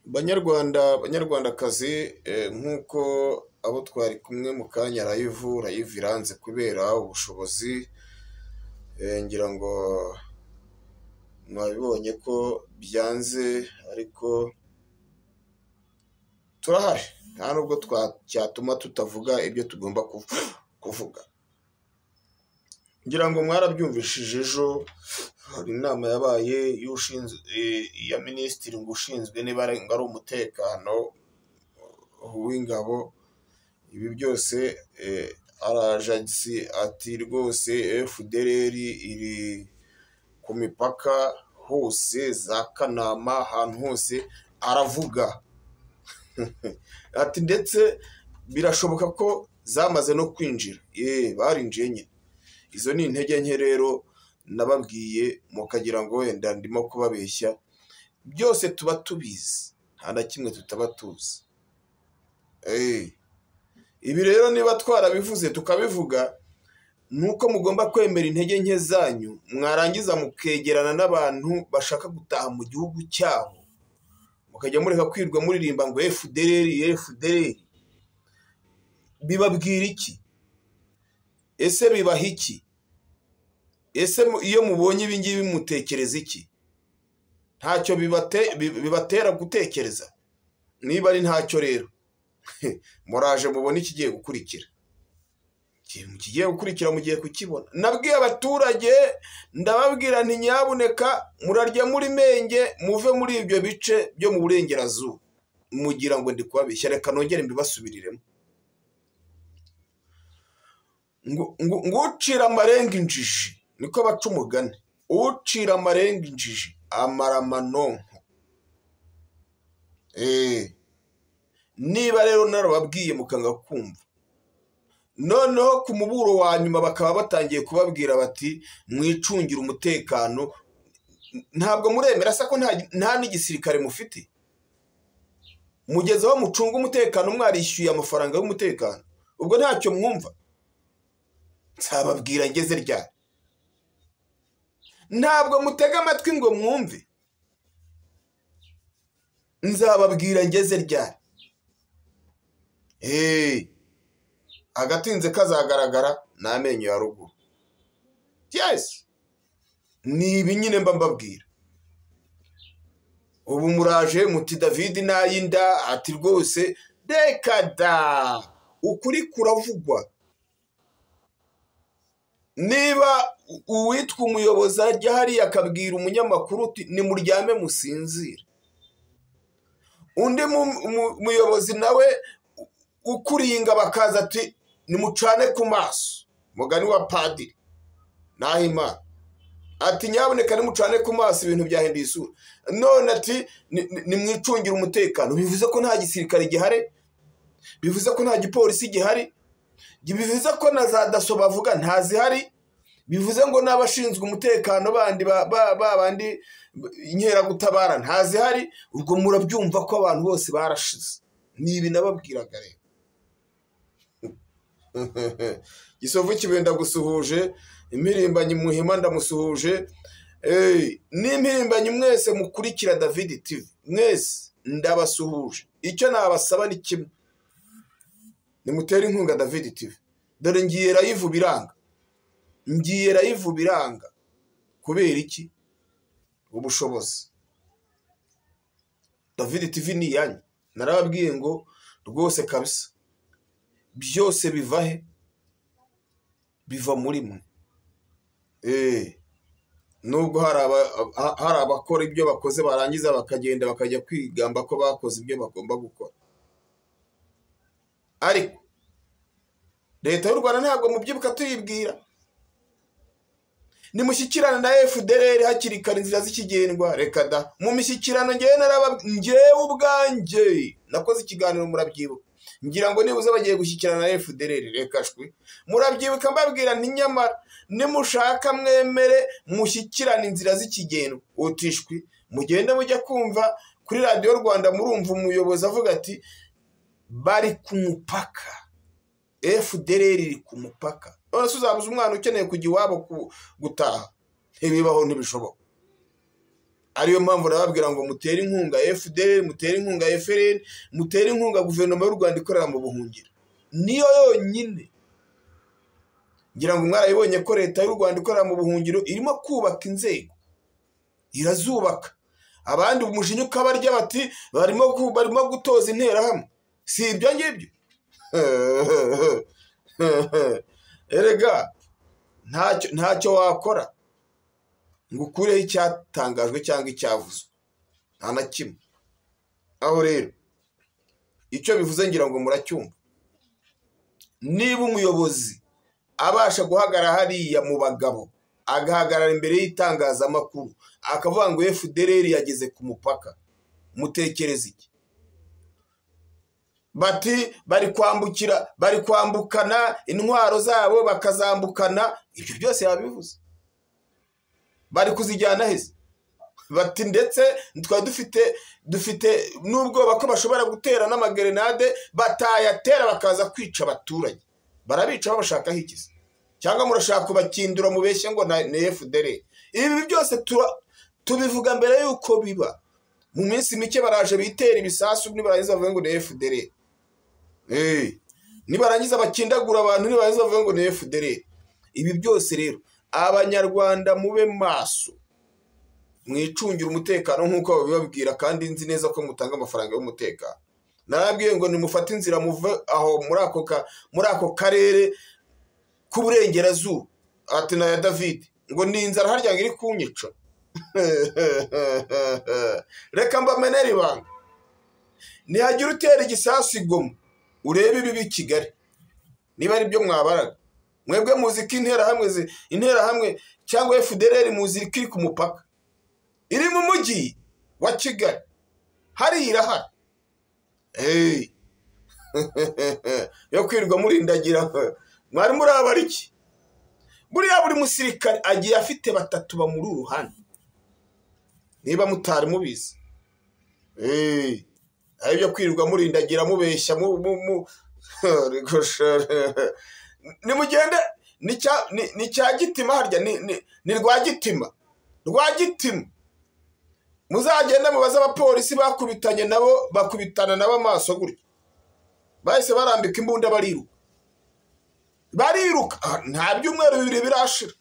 banyarwandakazi, nk'uko abo twari kumwe mu kanya live iranze kubera ubushobozi, ngira ngo mwabibonye ko byanze, ariko turahari, nta nubwo cyatuma tutavuga ibyo tugomba kuvuga. Ngira ngo mwarabyumvishije, ejo hari inama yabaye ya minisitiri ngo ushinzwe niba ari umutekano w'ingabo. Ibi byose arajagisi ati rwose FDLR iri ku mipaka hose, za Kanama, ahantu hose aravuga ati ndetse birashoboka ko zamaze no kwinjira. Barinjiye nyine. Izo ni intege nke rero nababwiye, mukagira ngo wenda ndimo kubabeshya. Byose tuba tubizi, nta na kimwe tutaba tuzi. Ibi rero niba twarabivuze tukabivuga, nuko mugomba kwemera intege nke zanyu, mwarangiza mukegerana n'abantu bashaka gutaha mu gihugu cyabo, mukajya mureka kwirwa muririmba ngo FDLR. Bibabwira iki? Ese bibaha iki? Ese iyo mubonye ibi ngibi mutekereza iki? Ntacyo bibatera gutekereza? Niba ari ntacyo rero, muraje mubone ikigiye gukurikira. Kigiye gukurikira mugiye kukibona. Nabwiye abaturage, ndababwira nti nyabuneka murarya muri menge, muve muri ibyo bice byo mu burengerazuba. Mugira ngo ndi kubabeshya, reka nongere mbibasubiriremo. ngo ucira amarenga injiji, niko baca umugani. Ucira amarenga injiji amara amanonko. Niba rero narababwiye mukanga kumva, noneho ku muburo wa nyuma bakaba batangiye kubabwira bati mwicungira umutekano, ntabwo muremera se ko nta n'igisirikare mufite? Mugezeho mucunga umutekano mwarishyuye amafaranga y'umutekano, ubwo ntacyo mwumva? Nzababwira ngeze ryari? Ntabwo mutega amatwi ngo mwumve. Nzababwira ngeze ryari? Agatinze kazagaragara n'amenyo ya ruguru. Yes, ni ibi nyine mba mbabwira. Ubu muraje muti David nayinda, ati rwose reka da, ukuri kuravugwa. Niba uwitwa umuyobozi ajya hariya akabwira umunyamakuru uti nimuryame musinzire, undi muyobozi nawe ukuriye ingabo akaza ati nimucane ku maso, mugani wa padiri Nahimana, ati nyaboneka nimucane ku maso, ibintu byahinduye isura. None ati nimwicungira umutekano. Bivuze ko nta gisirikare gihari, bivuze ko nta gipolisi gihari, bivuze ko na za daso bavuga ntazihari, bivuze ngo n'abashinzwe umutekano bandi bandi inkeragutabara ntazihari. Ubwo murabyumva ko abantu bose barashize. Ni ibi nababwiraga rero. Gisovu kibenda gusuhuje, imirimbanyi Muhima ndamusuhuje. N'imirimbanyi mwese mukurikira David TV, mwese ndabasuhuje. Icyo nabasaba ni kimwe, nimutere inkunga David TV. Dore ngiye live biranga, ngiye live biranga. Kubera iki? Ubushobozi. David TV ni yanyu. Narababwiye ngo rwose kabisa, byose biva he? Biva muri mwe. Nubwo hari abakora ibyo bakoze barangiza bakagenda bakajya kwigamba ko bakoze ibyo bagomba gukora, ariko leta y'u Rwanda ntabwo mubyibuka tuyibwira. Nimushyikirana na FDLR hakiri kare, inzira zikigendwa. Reka da, mu mishyikirano ngewe ubwanjye nakoze ikiganiro, murabyibuka. Ngira ngo nibuze bagiye gushyikirana na FDLR, reka shwi, murabyibuka mbabwira nti nyamara nimushaka mwemere mushyikirana inzira zikigendwa. Utishwi mugende mujya kumva kuri Radio Rwanda, murumva umuyobozi avuga ati bari ku mupaka, FDLR iri ku mupaka. None se uzabuza umwana ukeneye kujya iwabo gutaha? Ntibibaho, ntibishoboka. ariyo mpamvu nababwira ngo mutere inkunga FDL, mutere inkunga FRN, mutere inkunga guverinoma y'u Rwanda ikorera mu buhungiro. Niyo yonyine ngira ngo mwarayibonye ko leta y'u Rwanda ikorera mu buhungiro irimo kubaka inzego, irazubaka. Abandi umujinya ukabarya bati barimo gutoza interahamwe. Si ibyo ngibyo. Erega ntacyo wakora ngo ukureho icyatangajwe cyangwa icyavuzwe, nta na kimwe. Aho rero icyo bivuze ngira ngo muracyumva. Niba umuyobozi abasha guhagarara hariya mu bagabo, agahagarara imbere y'itangazamakuru akavuga ngo FDLR yageze ku mupaka, mutekereza iki? Bati bari kwambukana intwaro zabo bakazambukana, ibyo byose yabivuze. Bari kuzijyana heza. Bati ndetse twari dufite n'ubwoba ko bashobora gutera n'amagerenade, batayatera bakaza kwica abaturage. Barabica babashakaho ikizi? Cyangwa murashaka kubakindura mubeshye ngo ni FDLR? Ibi byose tubivuga mbere yuko biba. Mu minsi mike baraje bitera ibisasu, nibarangiza bavuga ngo ni FDLR. Nibarangiza bakindagura abantu, nibarangiza bavuga ngo ni FDLR. Ibi byose rero Abanyarwanda mube maso, mwicungira umutekano nk'uko babibabwira, kandi nzi neza ko mutanga amafaranga y'umutekano. Narabwiye ngo nimufate inzira muve aho muri ako karere k'uburengerazuba ati na ya David ngo ni inzara harya iri kunyica. Reka mbamenere ibanga, nihagira utera igisasu Goma urebe ibi Kigali, niba ari byo mwabaraga. Mwebwe muzi ko interahamwe cyangwa FDLR muzi ko iri ku mupaka, iri mu mujyi wa Kigali, hari irahari. Yo kwirirwa murindagira, mwari murabara iki? Buriya buri musirikare agiye afite batatu bamuri uruhande, niba mutari mubizi. Aribyo kwirirwa murindagira mubeshya nimugende ni cya Gitima harya ni Rwagitima. Muzagenda mubaza abapolisi bakubitanye nabo, bakubitana nabo amaso gutya, bahise barambika imbunda bariruka. Nta byumweru 2 birashira,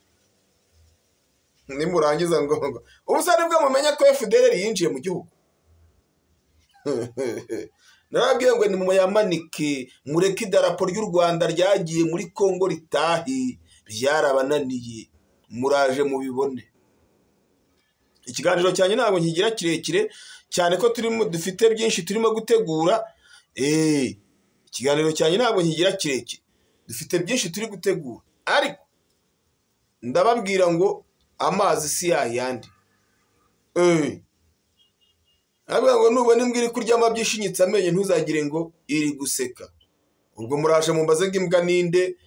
nimurangiza ngo ubusane bwo mumenya ko FDLR yinjiye mu gihugu. Narabwiye ngo ni muyamanike, mureke idarapo ry'u Rwanda ryagiye muri Kongo ritahi, byarabananiye, muraje mubibone. Ikiganiro cyanyu ntabwo nkigira kirekire cyane ko dufite byinshi turimo gutegura. Ikiganiro cyanyu ntabwo nkigira kirekire, dufite byinshi turi gutegura, ariko ndababwira ngo amazi si yayandi. Nabwo ngo nubona imbwa iri kuryama byishinyitse amenyo ntuzagire ngo iri guseka. Ubwo muraje mumbaze ngo imbwa ninde?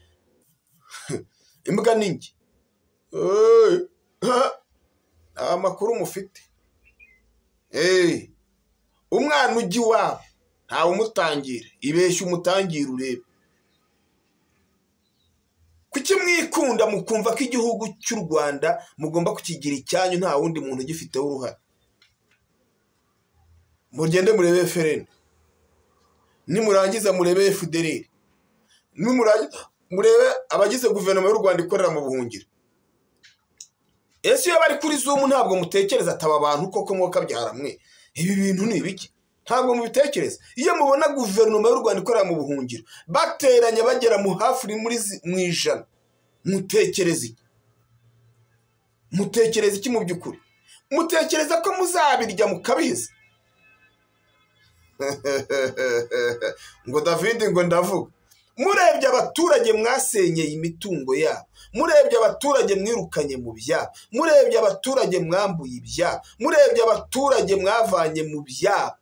Imbwa ningi. Amakuru mufite. Umwana ujya iwabo ntawe umutangira, ibeshya umutangira urebe. Kuki mwikunda mukumva ko igihugu cy'u Rwanda mugomba kukigira icyanyu, nta wundi muntu ugifiteho uruhare? Mugende murebe FRN, nimurangiza murebe FDLR, nimurangiza murebe abagize guverinoma y'u Rwanda ikorera mu buhungiro. Ese iyo bari kuri Zoom ntabwo mutekereza ataba abantu koko mwoka byaramwe? Ibi bintu ni ibiki? Ntabwo mubitekereza? Iyo mubona guverinoma y'u Rwanda ikorera mu buhungiro bateranya bagera mu hafi muri mu ijana, mutekereza iki? Mutekereza iki mu byukuri? Mutekereza ko muzabirya mukabihiza? Ngo David ngo ndavuga, murebye abaturage mwasenyeye imitungo yabo, murebye abaturage mwirukanye mu byabo, murebye abaturage mwambuye ibyabo, murebye abaturage mwavanye mu byabo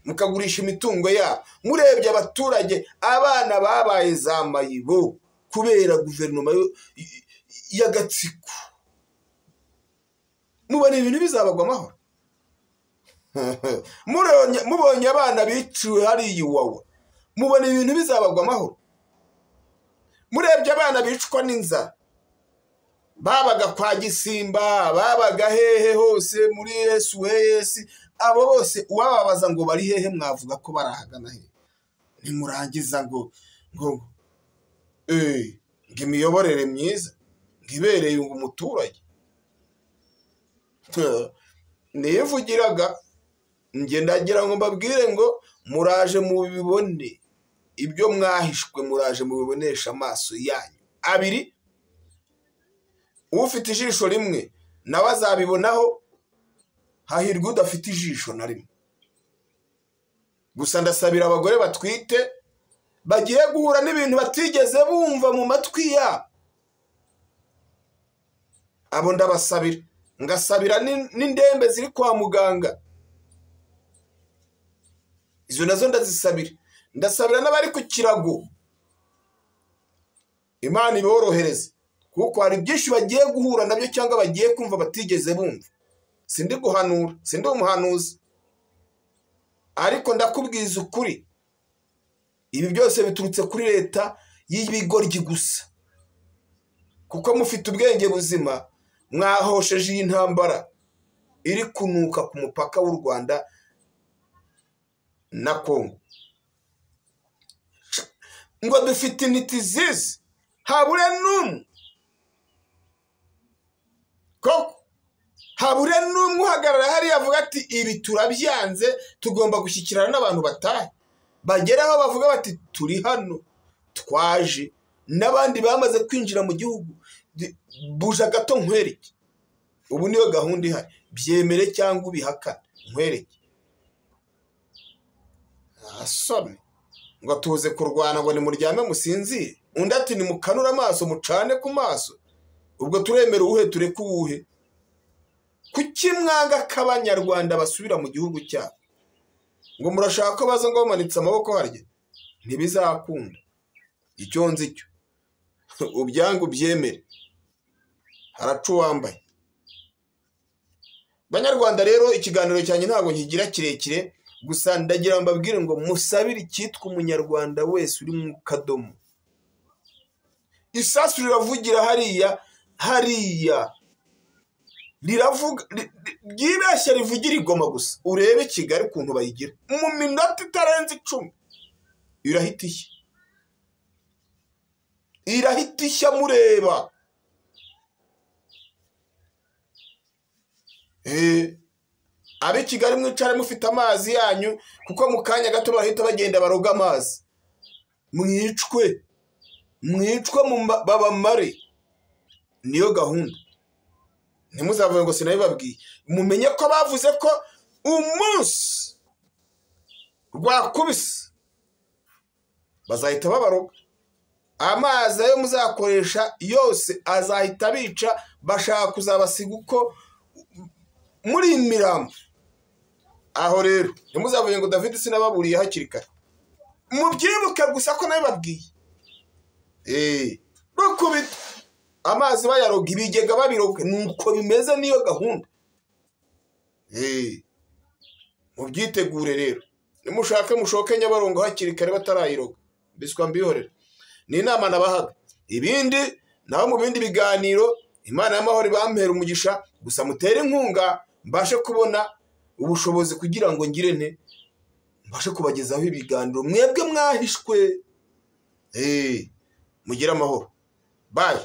mukagurisha imitungo yabo, murebye abaturage abana babaye za mayibo kubera guverinoma y'agatsiko, mubona ibintu bizabagwa amahoro? Mubonye abana biciwe hariya Iwawa, mubona ibintu bizabagwa amahoro? Murebye abana bicwa n'inzara, babaga kwa Gisimba, babaga hehe hose muri SOS, abo bose uwababaza ngo bari hehe mwavuga ko barahagana he. Nimurangiza ngo imiyoborere myiza ngibereye umuturage. Nivugiraga ndagira ngo mbabwire ngo muraje mu bibone ibyo mwahishwe, muraje mu bibonesha amaso yanyu abiri. Ufite ijisho rimwe nawe azabibonaho, hahirwa udafite ijisho na rimwe. Gusa ndasabira abagore batwite bagiye guhura n'ibintu batigeze bumva mu matwi yabo, abo ndabasabira. Ngasabira n'indembe ziri kwa muganga, izo nazo ndazisabira. Ndasabira n'abari ku kirago, Imana iborohereze, kuko hari byinshi bagiye guhura nabyo cyangwa bagiye kumva batigeze bumva. Sindi guhanura, sindi umuhanuzi, ariko ndakubwiza ukuri, ibi byose biturutse kuri leta y'ibigoryi gusa, kuko mufite ubwenge buzima mwahosheje iyi ntambara iri kunuka ku mupaka w'u Rwanda na Kongo. Ngo dufite intiti zizi, habure n'umwe, koko habure n'umwe uhagarara hariya avuga ati ibi turabyanze, tugomba gushyikirana n'abantu batahe. Bageraho bavuga bati turi hano twaje. N'abandi bamaze kwinjira mu gihugu, buja gato nkwereke. Ubu niyo gahunda ihari, byemere cyangwa ubihakane, nkwereke. Asome ngo tuze kurwana ngo nimuryame musinzire, undi ati nimukanura amaso mucane ku maso. Ubwo turemera uwuhe tureke uwuhe? Kuki mwanga ko abanyarwanda basubira mu gihugu cyabo? Ngo murashaka ko baza ngo bamanitse amaboko harya? Ntibizakunda. Icyo nzi cyo ubyanga ubyemere, haracu wambaye. Banyarwanda rero, ikiganiro cyanjye ntabwo nkigira kirekire, gusa ndagira mbabwire ngo musabire icyitwa umunyarwanda wese uri mu kadomo. Isasu riravugira hariya riravuga, ryibeshya rivugira igoma gusa. Urebe Kigali ukuntu bayigira mu minota itarenze 10 irahita ishya mureba. Abe Kigali mwicare mufite amazi yanyu, kuko mu kanya gato bahita bagenda baroga amazi. Mwicwe babamare. Niyo gahunda. Ntimuzavuge ngo sinabibabwiye. Mumenye ko bavuze ko umunsi rwakubise bazahita babaroga. Amazi ayo muzakoresha yose azahita bica, bashaka kuzabasiga uko muri imirambo. Aho rero ntimuzavuge ngo David sinababuriye hakiri kare. Mubyibuke gusa ko nabibabwiye. Bakubita amazi bayaroga, ibigega babiroga, nuko bimeze, niyo gahunda. Mubyitegure rero, nimushake mushoke Nyabarongo hakiri kare batarayiroga. Biswa mbihorera. Ni inama nabahaga. Ibindi naho mu bindi biganiro, Imana y'amahoro ibampera umugisha, gusa mutere inkunga mbashe kubona ubushobozi kugira ngo ngire mbashe kubagezaho ibiganiro mwebwe mwahishwe. Mugire amahoro. Bye.